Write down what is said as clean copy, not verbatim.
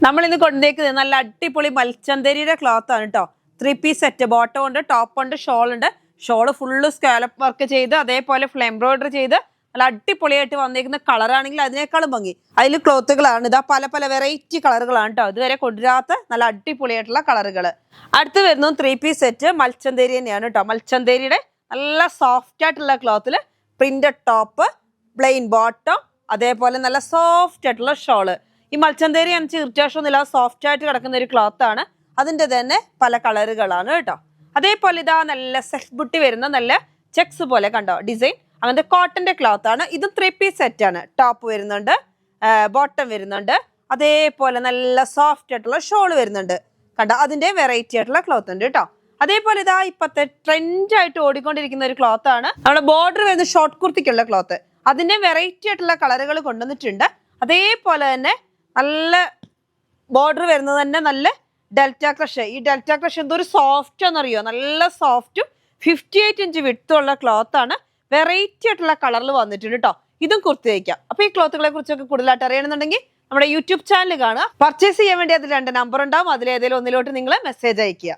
നമ്മൾ ഇന്ന് കൊണ്ടേക്കുന്നത് നല്ല അടിപൊളി മൽച്ചന്തേരിയുടെ ക്ലോത്ത് ആണ് കേട്ടോ. 3 പീസ് സെറ്റ്, ബോട്ടം ഉണ്ട്, ടോപ്പ് ഉണ്ട്, ഷോൾ ഉണ്ട്. ഷോള് ഫുള്ള് സ്കാലപ്പ് വർക്ക് ചെയ്ത് അതേപോലെ എംബ്രോയിഡറി ചെയ്ത് നല്ല അടിപൊളിയായിട്ട് വന്നിരിക്കുന്ന കളറാണെങ്കിൽ അതിനേക്കാളും ഭംഗി. അതിൽ ക്ലോത്തുകളാണ് ഇതാ, പല പല വെറൈറ്റി കളറുകളാണ് കേട്ടോ. ഇതുവരെ കൊണ്ടുവരാത്ത നല്ല അടിപൊളിയായിട്ടുള്ള കളറുകൾ. അടുത്ത് വരുന്നത് 3 പീസ് സെറ്റ് മൽച്ചന്തേരി തന്നെയാണ് കേട്ടോ. മൽച്ചന്തേരിയുടെ നല്ല സോഫ്റ്റ് ആയിട്ടുള്ള ക്ലോത്തിൽ പ്രിന്റഡ് ടോപ്പ്, പ്ലെയിൻ ബോട്ടം, അതേപോലെ നല്ല സോഫ്റ്റ് ആയിട്ടുള്ള ഷോള്. ഈ മൽച്ചന്തേരി എന്ന് വെച്ചാൽ ഇറിറ്റേഷനൊന്നുമില്ല, സോഫ്റ്റ് ആയിട്ട് കിടക്കുന്ന ഒരു ക്ലോത്ത് ആണ്. അതിന്റെ തന്നെ പല കളറുകളാണ് കേട്ടോ. അതേപോലെ ഇതാ നല്ല സെക്സ് ബുട്ടി വരുന്ന നല്ല ചെക്സ് പോലെ കണ്ടോ ഡിസൈൻ, അങ്ങനത്തെ കോട്ടന്റെ ക്ലോത്ത് ആണ്. ഇതും 3 പീസ് സെറ്റ് ആണ്. ടോപ്പ് വരുന്നുണ്ട്, ബോട്ടം വരുന്നുണ്ട്, അതേപോലെ നല്ല സോഫ്റ്റ് ആയിട്ടുള്ള ഷോൾ വരുന്നുണ്ട് കണ്ടോ. അതിന്റെ വെറൈറ്റി ആയിട്ടുള്ള ക്ലോത്ത് ഉണ്ട് കേട്ടോ. അതേപോലെ ഇതാ ഇപ്പത്തെ ട്രെൻഡ് ആയിട്ട് ഓടിക്കൊണ്ടിരിക്കുന്ന ഒരു ക്ലോത്ത് ആണ് നമ്മുടെ ബോർഡർ വരുന്ന ഷോർട്ട് കുർത്തിക്കുള്ള ക്ലോത്ത്. അതിന്റെ വെറൈറ്റി ആയിട്ടുള്ള കളറുകൾ കൊണ്ടുവന്നിട്ടുണ്ട്. അതേപോലെ തന്നെ നല്ല ബോർഡർ വരുന്നത് തന്നെ നല്ല ഡെൽറ്റ ക്രഷ്. ഈ ഡെൽറ്റ ക്രഷ് എന്തൊരു സോഫ്റ്റ് ആണെന്നറിയോ, നല്ല സോഫ്റ്റും 58 ഇഞ്ച് വിട്ടുള്ള ക്ലോത്ത് ആണ്. വെറൈറ്റി ആയിട്ടുള്ള കളറിൽ വന്നിട്ടുണ്ട് കേട്ടോ. ഇതും കുർത്തി വയ്ക്കാം. അപ്പൊ ഈ ക്ലോത്തുകളെ കുറിച്ചൊക്കെ കൂടുതലായിട്ട് അറിയണമെന്നുണ്ടെങ്കിൽ നമ്മുടെ യൂട്യൂബ് ചാനൽ കാണുക. പർച്ചേസ് ചെയ്യാൻ വേണ്ടി അതിൽ 2 നമ്പർ ഉണ്ടാവും. അതിലേതെങ്കിലും ഒന്നിലോട്ട് നിങ്ങൾ മെസ്സേജ് അയക്കുക.